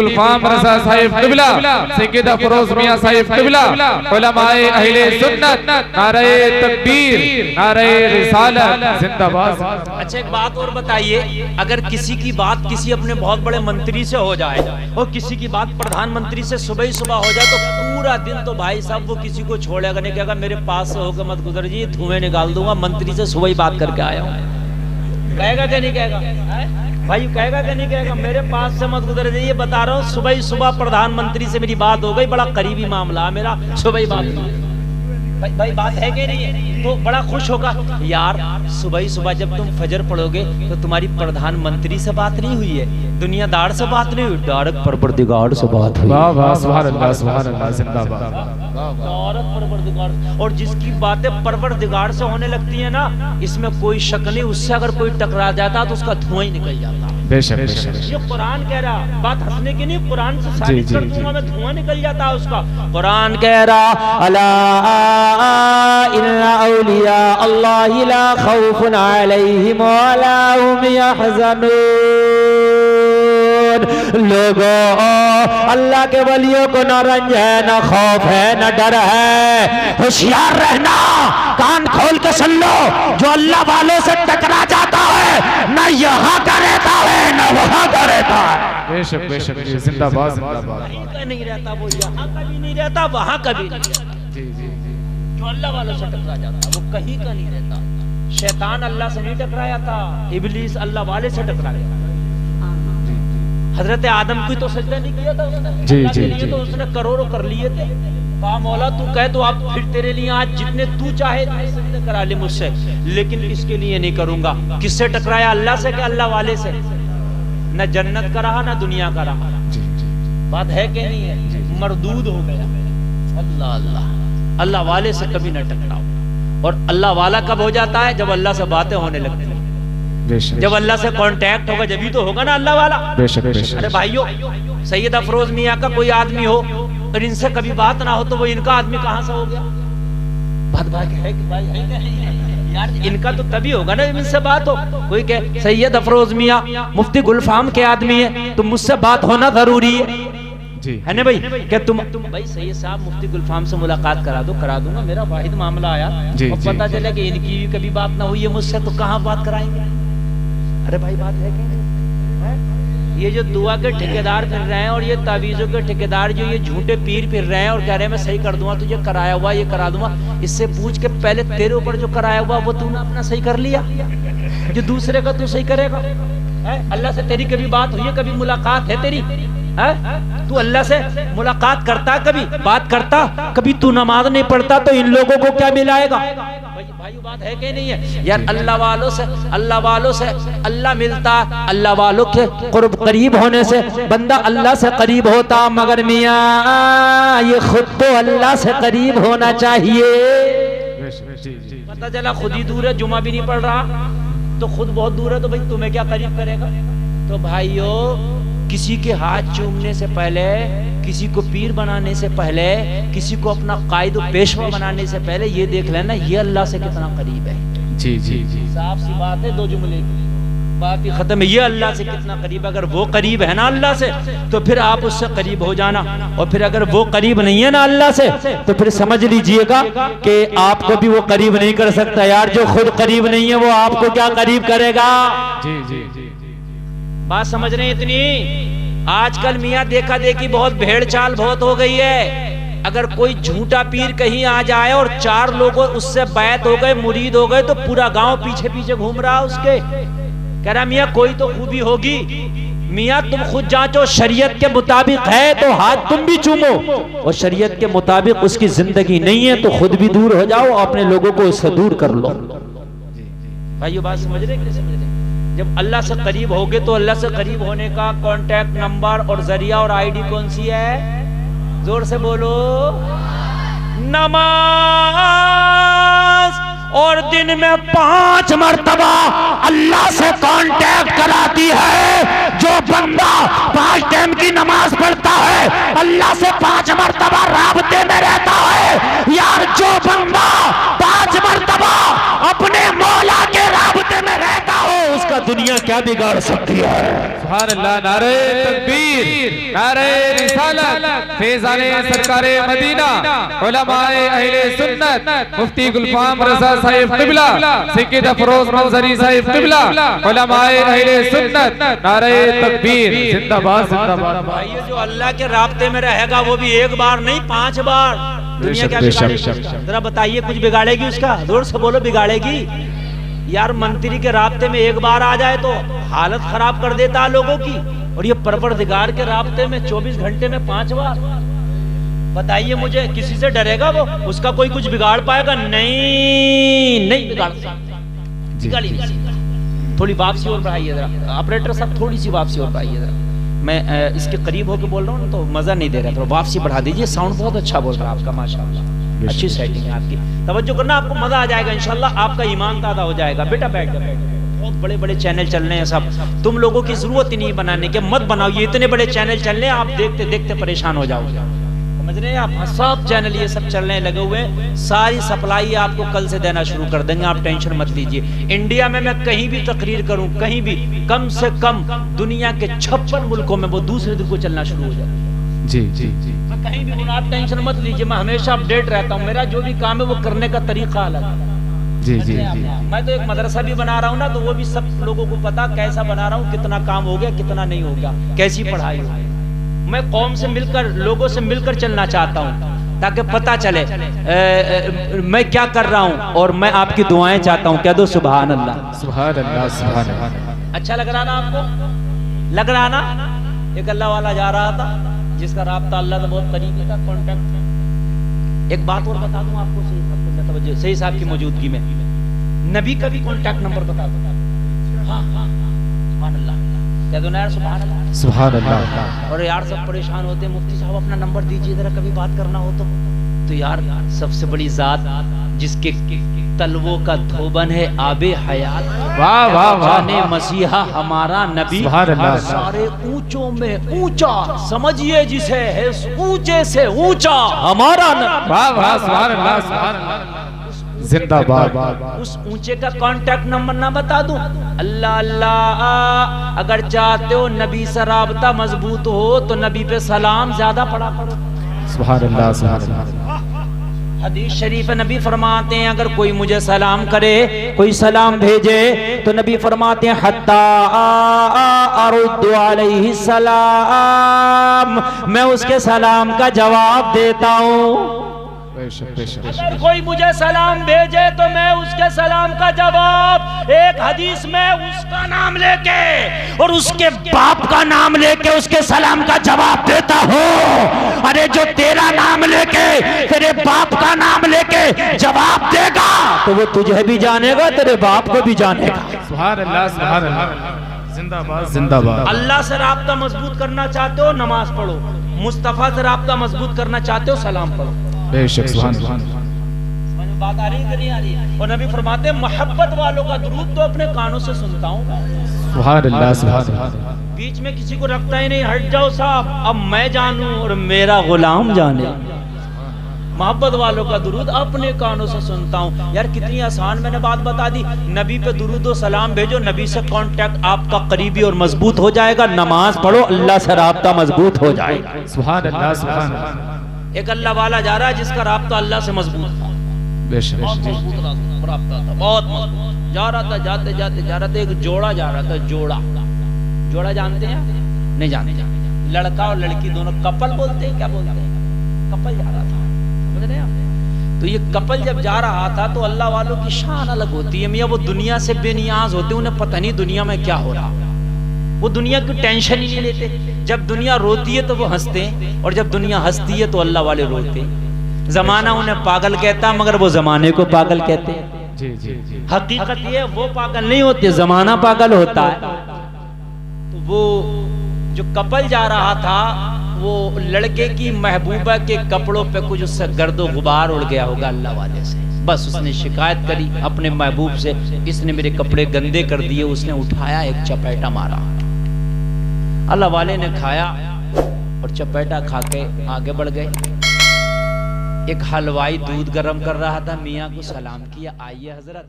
गुलफाम रज़ा साहिब क़िबला, सैयद अफरोज मियां साहिब क़िबला, उलमाए अहले सुन्नत, नारे तकबीर, नारे रिसालत जिंदाबाद। अच्छा एक बात और बताइए, अगर किसी की बात किसी अपने बहुत बड़े मंत्री से हो जाए और किसी की बात प्रधानमंत्री से सुबह ही सुबह हो जाए तो पूरा दिन तो भाई साहब वो किसी को छोड़ेगा नहीं, कहेगा मेरे पास से होकर मत गुजर जी, धुएं निकाल दूंगा, मंत्री से सुबह ही बात करके आया हूँ। कहेगा क्या नहीं कहेगा भाई, कहेगा क्या नहीं कहेगा, मेरे पास से मत गुजर जाइए, बता रहा हूँ सुबह ही सुबह प्रधानमंत्री से मेरी बात हो गई, बड़ा करीबी मामला है मेरा, सुबह ही बात भाई बात है कि नहीं है, तो बड़ा खुश होगा यार। सुबह ही सुबह जब तुम फजर पढ़ोगे तो तुम्हारी प्रधानमंत्री से बात नहीं हुई है, दुनियादार से बात नहीं हुई, डायरेक्ट परवरदिगार से बात हुई। वाह वाह सुभान अल्लाह सुभान अल्लाह जिंदाबाद। डायरेक्ट परवरदिगार, और जिसकी बातें परवरदिगार से होने लगती है ना, इसमें कोई शक नहीं, उससे अगर कोई टकरा जाता तो उसका धुआं ही निकल जाता। बेशक बेशक, ये कुरान कह रहा, बात हंसने की नहीं, कुरान से साबित कर दूंगा मैं, धुआं निकल जाता है उसका। कुरान कह रहा अला इन्ना औलिया अल्लाह ला खौफुन अलैहिम वला हुम यहज़नून। लोगों अल्लाह के वलियों को न रंज है, न खौफ है, न डर है। होशियार रहना, कान खोल के सुन लो, जो अल्लाह वालों से टकरा जाता है न यहाँ का रहता है न वहाँ का रहता है। बेशक बेशक जिंदाबाद जिंदाबाद। कहीं का नहीं रहता, वो यहाँ का भी नहीं रहता, वहाँ का भी नहीं रहता। जी जी जी, जो अल्लाह वालों से टकरा जाता है वो कहीं का नहीं रहता। शैतान अल्लाह से नहीं टकराया था, इब्लीस अल्लाह वाले से टकरा गया। हजरत आदम को तो सजदा नहीं किया था उसने, जी अल्लाह के जी लिए जी, तो उसने करोड़ों कर लिए थे। कहा मौला तू कहे तो आप फिर तेरे लिए आज जितने तू चाहे सजदे करा ले मुझसे, लेकिन इसके लिए नहीं करूंगा। किससे टकराया, अल्लाह से कि अल्लाह वाले से? न जन्नत का रहा न दुनिया का रहा। जी जी, बात है कि नहीं है, मरदूद हो गया। अल्लाह अल्लाह, अल्लाह वाले से कभी न टकराओ। और अल्लाह वाला कब हो जाता है, जब अल्लाह से बातें होने लगती है, जब अल्लाह से कांटेक्ट होगा जब ही तो होगा ना अल्लाह वाला। बेशक बेशक। अरे भाइयों, सैयद अफरोज मियां का कोई आदमी हो और इनसे कभी बात ना हो तो वो इनका आदमी कहां से हो गया? बात है कि भाई है कि नहीं है? यार इनका तो तभी होगा ना इनसे बात हो। कोई कहे सैयद अफरोज मियां मुफ्ती गुलफाम के आदमी है तो मुझसे बात होना जरूरी है जी, है ना भाई? क्या तुम भाई सैयद साहब मुफ्ती गुलफाम से मुलाकात करा दो, करा दूंगा, मेरा वाहिद मामला आया जी, और जी, पता चला कि इनकी भी कभी बात ना हुई है मुझसे, तो कहाँ बात कराएंगे? अरे भाई बात है कि नहीं? ये जो दुआ के ठेकेदार फिर रहे हैं और ये तावीज़ों के ठेकेदार जो ये झूठे पीर फिर रहे हैं और कह रहे हैं मैं सही कर दूंगा, तुझे कराया हुआ ये करा दूंगा, इससे पूछ के पहले तेरे ऊपर जो कराया हुआ वो तूने अपना सही कर लिया, जो दूसरे का तू सही करेगा? अल्लाह से तेरी कभी बात हुई है, कभी मुलाकात है तेरी? तू अल्लाह से मुलाकात करता, कभी बात करता, कभी तू नमाज नहीं पढ़ता, तो इन लोगों को क्या मिलाएगा? भाई बात है कि नहीं है यार? अल्लाह वालों से अल्लाह मिलता, अल्लाह वालों के करीब होने से बंदा अल्लाह से करीब होता, मगर मियां ये खुद तो अल्लाह से करीब होना चाहिए। पता चला खुद ही दूर है, जुमा भी नहीं पढ़ रहा तो खुद बहुत दूर है, तो भाई तुम्हें क्या करीब करेगा? तो भाइयों, किसी के हाथ चूमने से पहले, किसी को पीर बनाने से पहले, किसी को अपना कायद पेशवा बनाने से पहले ये देख लेना ये अल्लाह से कितना करीब है। जी जी जी, साफ सी बात है, दो जुमले की बात ही खत्म है। ये अल्लाह से कितना करीब, अगर वो करीब है ना अल्लाह से तो फिर आप उससे करीब हो जाना, और फिर अगर वो करीब नहीं है ना अल्लाह से तो फिर समझ लीजिएगा कि आपको भी वो करीब नहीं कर सकता। यार जो खुद करीब नहीं है वो आपको क्या करीब करेगा? जी जी जी, बात समझ रहे हैं? इतनी आजकल मियाँ देखा देखी बहुत, भेड़ चाल बहुत हो गई है। अगर कोई झूठा पीर कहीं आ जाए और 4 लोगों उससे बैत हो गए, मुरीद हो गए, तो पूरा गांव पीछे पीछे घूम रहा उसके, कह रहा मियाँ कोई तो खूबी होगी। मियाँ तुम खुद जांचो, शरीयत के मुताबिक है तो हाथ तुम भी चूमो, और शरीयत के मुताबिक उसकी जिंदगी नहीं है तो खुद भी दूर हो जाओ, अपने लोगों को उससे दूर कर लो। भाइयों बात समझ रहे कि समझ रहे? जब अल्लाह से करीब होगे तो अल्लाह से करीब होने का कांटेक्ट नंबर और जरिया और आईडी कौन सी है? जोर से बोलो, नमाज। और दिन में 5 मरतबा अल्लाह से कांटेक्ट कराती है। जो बंदा 5 टाइम की नमाज पढ़ता है अल्लाह से 5 मरतबा राबते में रहता है। यार जो बंदा 5 मरतबा अपने मौला के राबते में रहता हो उसका दुनिया क्या बिगाड़ सकती है? सुभान अल्लाह। नारे तकबीर, नारे रिसालत, फैज़ाने सरकारे मदीना, उलमाए अहले सुन्नत, मुफ्ती गुलफाम रज़ा साहिब क़िबला, सैयद अफरोज मंजरी साहिब क़िबला, उलमाए अहले सुन्नत, नारे तकबीर, जिंदाबाद जिंदाबाद। भाई जो अल्लाह के रास्ते में रहेगा वो भी एक बार नहीं 5 बार। दुनिया क्या बिगाड़ेगी? जरा बताइए, कुछ बिगाड़ेगी उसका? जोर से बोलो, बिगाड़ेगी? यार मंत्री के रास्ते में एक बार आ जाए तो हालत खराब कर देता है लोगों की, और ये परवरदिगार के रास्ते में 24 घंटे में 5 बार। बताइए मुझे, किसी से डरेगा वो? उसका कोई कुछ बिगाड़ पाएगा? नहीं नहीं बिगाड़ सकता। थोड़ी वापसी और बढ़ाइए जरा, ऑपरेटर साहब थोड़ी सी वापसी और बढ़ाइए जरा। मैं इसके करीब होकर बोल रहा हूँ ना तो मजा नहीं दे रहा, तो वापसी बढ़ा दीजिए। साउंड बहुत अच्छा बोल रहा है आपका, माशाल्लाह, अच्छी सेटिंग है आपकी। तवज्जो करना, आपको मजा आ जाएगा इंशाल्लाह, आपका ईमान ताज़ा हो जाएगा। बेटा बैठ जाओ, बहुत बड़े बड़े चैनल चल रहे हैं सब, तुम लोगों की जरूरत ही नहीं बनाने के, मत बनाओ। ये इतने बड़े चैनल चल रहे हैं, आप देखते देखते परेशान हो जाओगे, समझ रहे हैं आप? सब चैनल ये सब चल रहे हैं, लगे हुए, सारी सप्लाई आपको कल से देना शुरू कर देंगे, आप टेंशन मत लीजिए। इंडिया में मैं कहीं भी तकरीर करूं, कहीं भी, कम से कम दुनिया के 56 मुल्कों में वो दूसरे दिन को चलना शुरू हो जाए। जी जी जी, मैं कहीं भी हूं, आप टेंशन मत लीजिए, मैं हमेशा अपडेट रहता हूं। मेरा जो भी काम है वो करने का तरीका अलग है। जी जी जी। मैं तो एक मदरसा भी बना रहा हूँ ना, तो वो भी सब लोगों को पता कैसा बना रहा हूँ, कितना काम हो गया, कितना नहीं हो गया, कैसी पढ़ाई हो गई। मैं कौम से मिलकर, लोगों से मिलकर चलना चाहता हूँ, ताकि पता चले मैं क्या कर रहा हूँ, और मैं आपकी दुआएं चाहता हूँ। कह दो सुभान अल्लाह। सुभान अल्लाह सुभान अल्लाह। अच्छा लग रहा ना आपको? लग रहा ना? एक अल्लाह वाला जा रहा था जिसका राब्ता अल्लाह से बहुत करीबी था, कॉन्टेक्ट। एक बात और बता दूं आपको, सही साहब की मौजूदगी में, नबी का भी कॉन्टेक्ट नंबर बता दो। हाँ हाँ, सुभान अल्लाह, कह दो ना यार सुभान अल्लाह। सुभान अल्लाह। और यार सब परेशान होते हैं, मुफ्ती साहब अपना नंबर दीजिए जरा, कभी बात करना हो तो यार सबसे बड़ी जात जिसके तलवों का धोबन है आबे हयात, वाह वाह वाह, मसीहा हमारा नबी, सारे ऊंचों में ऊंचा, समझिए जिसे है ऊंचे से ऊंचा हमारा नबी। वाह वाह, सुभान अल्लाह सुभान अल्लाह, जिंदाबाद। उस ऊंचे का कांटेक्ट नंबर ना बता दूं? अल्लाह अल्लाह, अगर चाहते हो नबी से राबता मजबूत हो तो नबी पे सलाम ज्यादा पढ़ा करो। सुभान अल्लाह सुभान अल्लाह। हदीस शरीफ नबी फरमाते हैं, अगर कोई मुझे सलाम करे, कोई सलाम भेजे, तो नबी फरमाते हैं हत्ता अरुद्दु अलैहि सलाम, मैं उसके सलाम का जवाब देता हूँ। अगर कोई मुझे सलाम भेजे तो मैं उसके सलाम का जवाब, एक हदीस में उसका नाम लेके और उसके बाप का नाम लेके उसके सलाम का जवाब देता हूँ। अरे जो तेरा नाम लेके, तेरे बाप का नाम लेके जवाब देगा तो वो तुझे भी जानेगा, तेरे बाप को भी जानेगा। सुभान अल्लाह सुभान अल्लाह, जिंदाबाद जिंदाबाद। अल्लाह से राब्ता मजबूत करना चाहते हो, नमाज पढ़ो। मुस्तफा से राब्ता मजबूत करना चाहते हो, सलाम पढ़ो। बेशक सुभान अल्लाह। बात आ रही है कि नहीं आ रही है? और नबी फरमाते हैं मोहब्बत वालों का दुरूद तो अपने कानों से सुनता हूँ। सुभान अल्लाह सुभान अल्लाह। बीच में किसी को रखता ही नहीं, हट जाओ साहब, अब मैं जानूं और मेरा गुलाम जाने। मोहब्बत वालों का दुरूद अपने कानों से सुनता हूँ। यार कितनी आसान मैंने बात बता दी। नबी पे दुरूद और सलाम भेजो, नबी से कांटेक्ट आपका करीबी और मजबूत हो जाएगा। नमाज पढ़ो, अल्लाह से राब्ता मजबूत हो जाएगा। सुभान अल्लाह सुभान अल्लाह। एक अल्लाह वाला जा रहा है जिसका राब्ता अल्लाह से मजबूत था, बेशक बहुत मजबूत राब्ता था, बहुत मजबूत। जा रहा था, जाते जाते जा रहा था, एक जोड़ा जा रहा था। जोड़ा जानते हैं? नहीं जानते? लड़का और लड़की दोनों कपल बोलते हैं, क्या बोलते हैं? कपल जा रहा था, समझ रहे हैं आप? तो ये कपल जब जा रहा था तो अल्लाह वालों की शान अलग होती है मियाँ। वो दुनिया से बेनियाज होते, उन्हें पता नहीं दुनिया में क्या हो रहा। वो दुनिया की टेंशन ही नहीं लेते। जब दुनिया रोती है तो वो हंसते हैं, और जब दुनिया हंसती है तो अल्लाह वाले रोते हैं। जमाना उन्हें पागल कहता, मगर वो जमाने को पागल कहते हैं। जी जी जी। हकीकत ये, वो पागल नहीं होते, जमाना पागल होता है। तो वो जो कपल जा रहा था, वो लड़के की महबूबा के कपड़ों पे कुछ उससे गर्दो गुबार उड़ गया होगा अल्लाह वाले से। बस उसने शिकायत करी अपने महबूब से, इसने मेरे कपड़े गंदे कर दिए। उसने उठाया, एक चपेटा मारा। अल्लाह वाले ने खाया और चपेटा खा के आगे बढ़ गए। एक हलवाई दूध गर्म कर रहा था, मियाँ को सलाम किया, आइए हजरत।